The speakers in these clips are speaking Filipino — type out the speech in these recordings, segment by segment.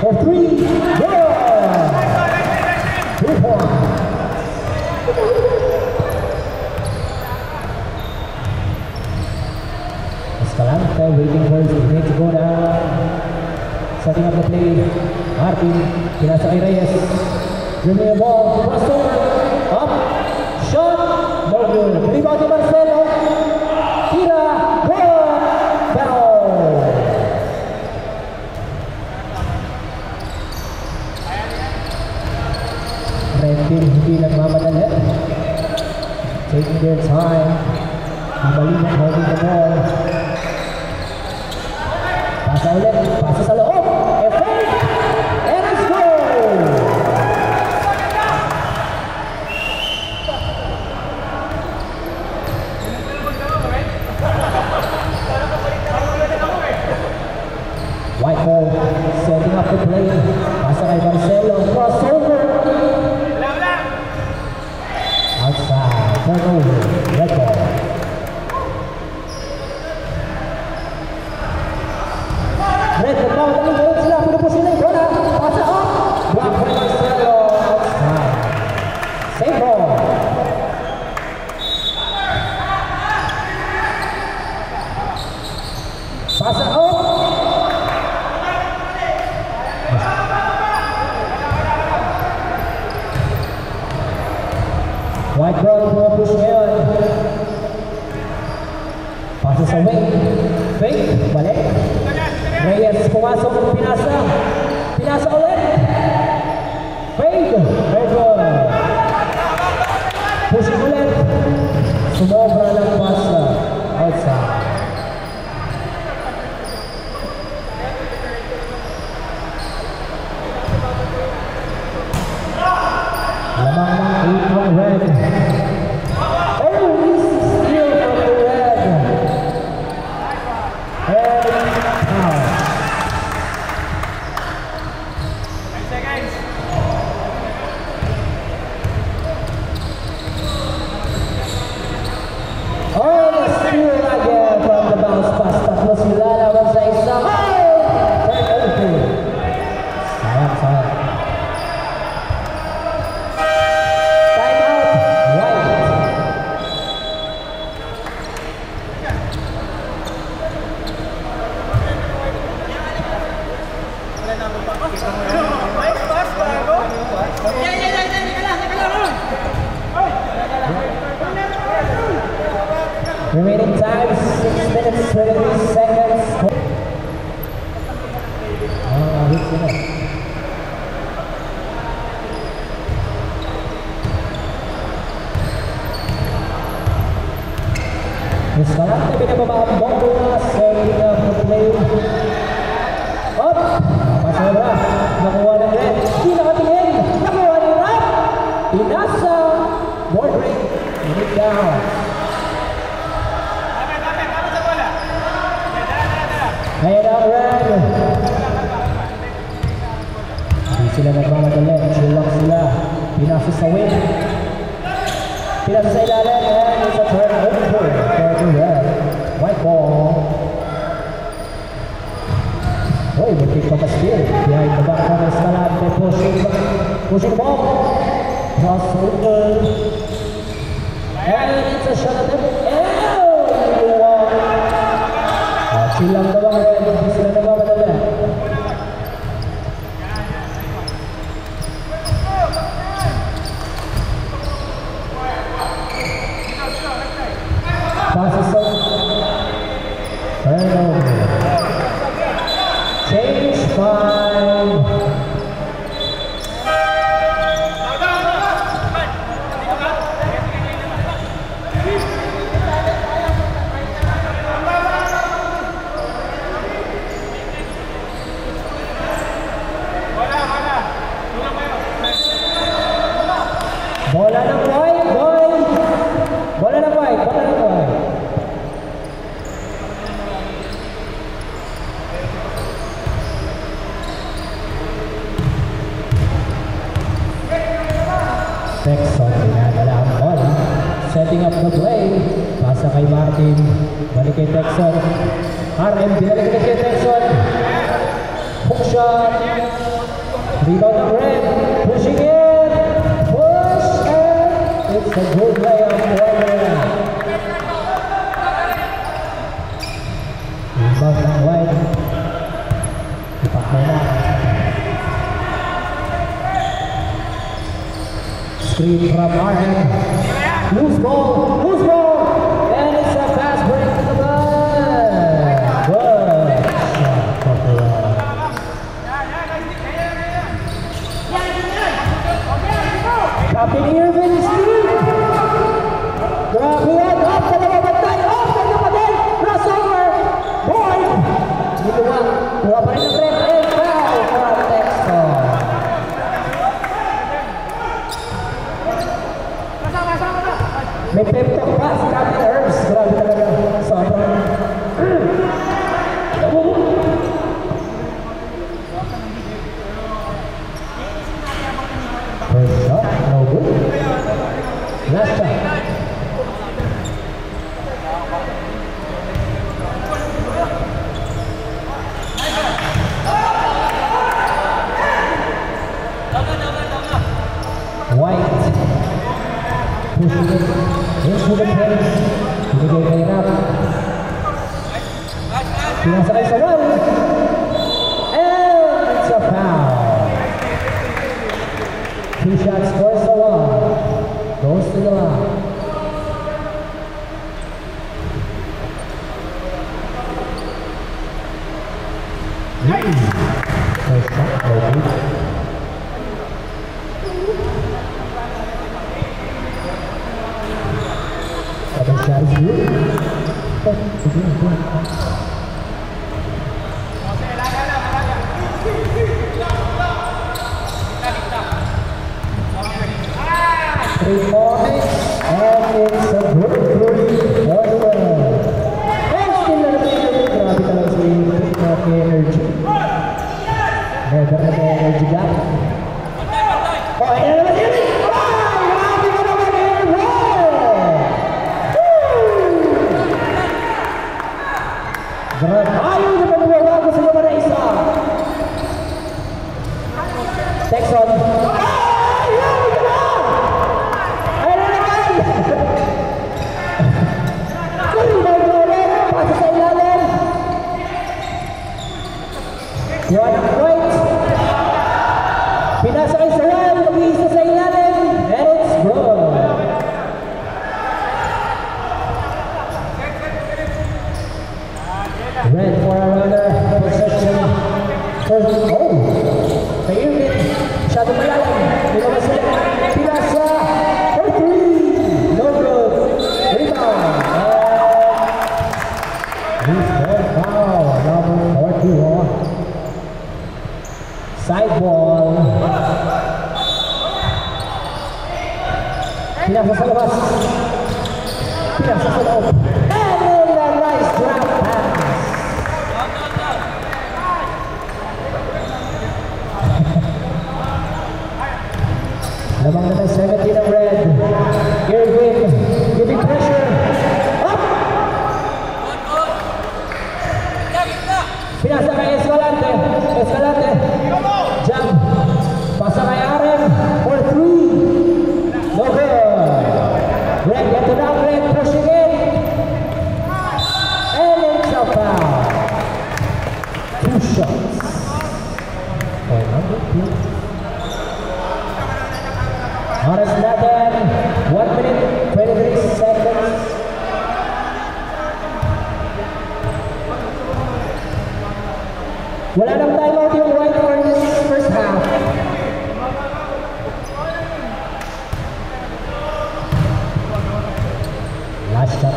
for 3, good! 2 points. Escalante waiting for his teammate to go down. Setting up the play. Martin, pinasa kay Reyes. Dribbling the ball, crossover, up, shot, no good. Rebound ni Marcelo. Tira, good, foul. Red team hindi nagmamadali. Taking their time. Mabalina holding the ball. Pasa ulit, pasa sa loob. Effect! And it's goal! White ball, setting up the play. Pasa kay Marcelo, crossover. Outside, turnover, red ball. Red ball, daling sila, pinupos sila yung bola. Pasa up, block by Marcelo, outside. Save ball. Pasa up. White ball, push ngayon. Pasa sa wing. Fake, balik. Reyes pumasok, pinasa. Pinasa ulit. Fake, very good. Pushing ulit. Sumobra ng pasa. Outside. Lamang ng 8 ng red. Oh, this is steal from the red. And foul. 10 seconds. Oh, the steal again from the bounce pass. Tatlo sila naman sa isang. Turnover. Sayang, sayang. Remaining time 6 minutes 23 seconds. Hit sila. Escalante, pinababa ang bola. Setting up the play. Up! Pasora. Nakuha ng red. Hindi nakatingin. Nakuha ng rap. Pinasa. Board break. Unit down. Ayan ang red. Hindi sila nagmamadali. Chill lang sila. Pinasa sa wing. Pinasa sa ilalim. And it's a turnover for the red. White ball. Oh, looking for the steal. Behind the back of Escalante. Pushing ball. Crossover. And it's a shot at the silang daw ang red, hindi sila nagmamadali. Passes sa turnover. Change 5. Bola ng white, boy! Bola ng white, bola ng white. Texon, pinadala ang bola. Setting up the play. Pasa kay Martin. Balik kay Texon. RM, binalik kay Texon. Hook shot. Rebound of Red, pushing in, push, and it's a good layup for Red. Rebound ng White. Ipak na na. Screen from RM. Loose ball, and it's a fast break to the line. Good shot from the line. Captain Irvin Steve. Grabe yan, up sa mga bantay, up sa mga bantay, crossover, board. Dito nga, kuha pa rin ang trend, and foul from Texas. May pep talk pa si Captain Herbs. Grabe talaga. Sobrang. First shot, no good. Last shot. White. Pushing it into the paint. Binigay kay Rap. Pinasakay sa wall. And it's a foul. 2 shots scores the wall. Goes to the line. First shot, no good. Second shot is good. Three points, and it's a good three for the win. And still na naman, grabe talaga si Energy. Never na energy gap. Oh, yan naman yun! Grabe ka naman, Energy! Ayaw na pagbawa ko sa naman na isa. Texon. White. Pinasakay sa wall, mag-iisa sa ilalim, and it's good. Red for a runner, possession. First, kay Irvin, masyadong malalim, lumabas ulit, pinasa, for 3, no good, rebound, and he's ball foul, number 41. Side ball. Pinasa sa labas. Pinasa sa loob. And then a nice drop pass. Lamang na 17 ng Red. Irvin giving pressure. Up! Pinasa kay Escalante. Jump. Pasa kay Aren for 3. No good. Red get to down. Red pushing in. And it's a foul. 2 shots. For number 2. Horace Nathan. 1 minute, 23 seconds. Wala nang timeout yung White for this first half. Last shot.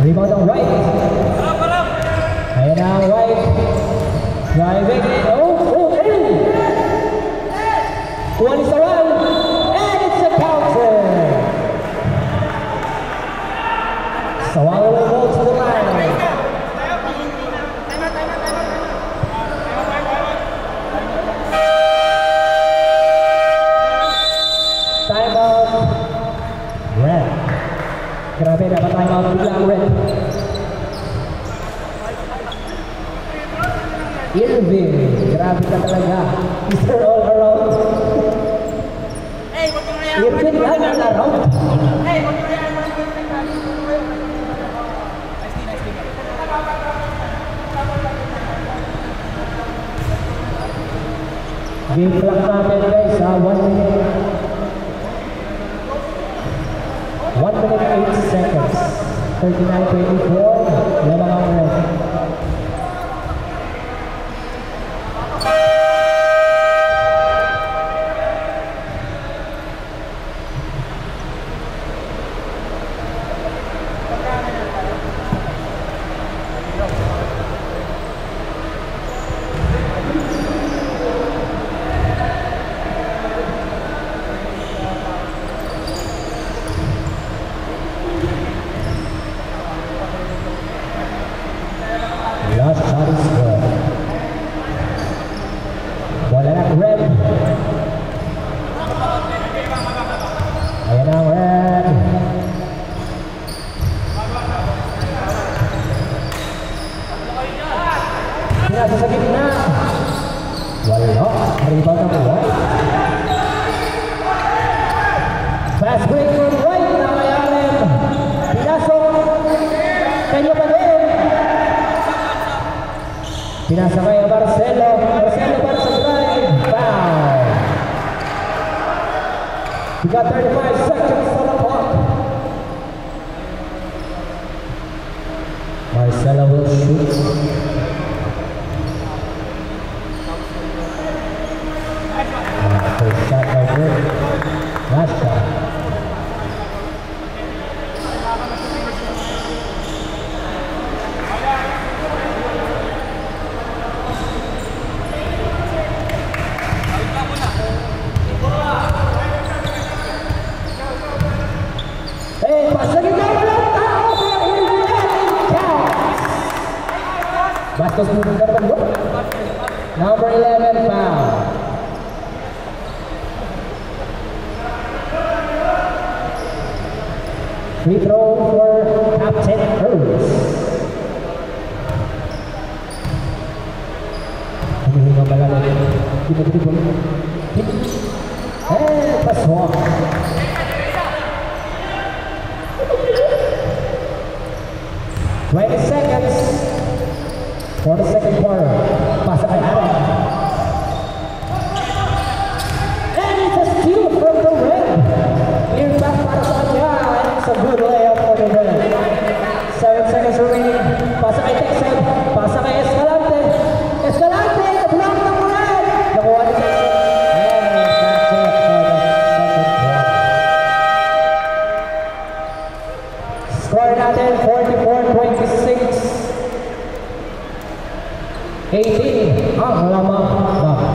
Rebound ng White. Ayan na ang White. Driving. Irvin, grabe ka talaga. Mr. All Around. Hey, wag mo kaya. Irvin lang ang around. Hey, wag mo kaya. Nice team. Game clock natin guys sa 1 minute. 1 minute 8 seconds. 39-24. Lamang ang red. Last shot is good. Bola ng red. Ayan ang red. Pinasa sa gitna. Wala. Rebound ng white. Fast break from white. Nakayanin. Pinasok. Kanya pa din. Pinasa kay Marcelo. Marcelo para sa drive. Foul. We got 35 seconds on the clock. Marcelo will shoot. First shot by Rick. Last shot. Hey, pasagin na ulit! Tao! Bastos mo ng karpan mo? Number 11, foul. Free throw for Captain Earls. Humihinga malalim. Dito. Eh, paswak. 20 seconds for the second quarter. Pasa kay Aaron. And it's a steal from the red. Clear back para sa kanya. And it's a good layup for the red. 7 seconds remaining. Pasa kay Texan. Pasa kay Escalante. Escalante, the block ng red. Nakuha ni Texan. And that's it for the second quarter. Score natin 44-26. 18 ang laman.